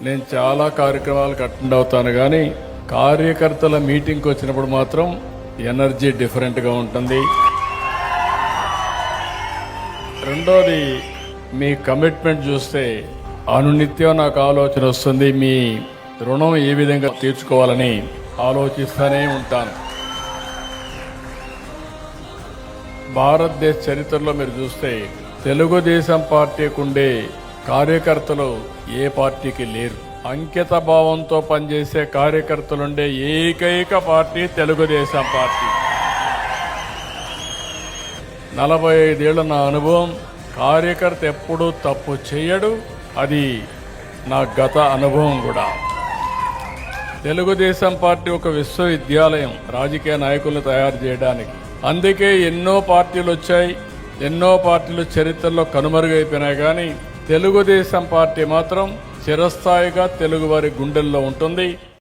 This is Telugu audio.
నేను చాలా కార్యక్రమాలకు అటెండ్ అవుతాను, కానీ కార్యకర్తల మీటింగ్కి వచ్చినప్పుడు మాత్రం ఎనర్జీ డిఫరెంట్గా ఉంటుంది. రెండోది, మీ కమిట్మెంట్ చూస్తే అనునిత్యం నాకు ఆలోచన వస్తుంది. మీ రుణం ఏ విధంగా తీర్చుకోవాలని ఆలోచిస్తూనే ఉంటాను. భారతదేశ చరిత్రలో మీరు చూస్తే తెలుగుదేశం పార్టీకి ఉండే కార్యకర్తలు ఏ పార్టీకి లేరు. అంకిత భావంతో పనిచేసే కార్యకర్తలుండే ఏకైక పార్టీ తెలుగుదేశం పార్టీ. 45 ఏళ్ల నా అనుభవం. కార్యకర్త ఎప్పుడూ తప్పు చేయడు, అది నా గత అనుభవం కూడా. తెలుగుదేశం పార్టీ ఒక విశ్వవిద్యాలయం రాజకీయ నాయకులను తయారు చేయడానికి. అందుకే ఎన్నో పార్టీలు వచ్చాయి, ఎన్నో పార్టీలు చరిత్రలో కనుమరుగైపోయినాయి, కానీ తెలుగుదేశం పార్టీ మాత్రం చిరస్థాయిగా తెలుగువారి గుండెల్లో ఉంటుంది.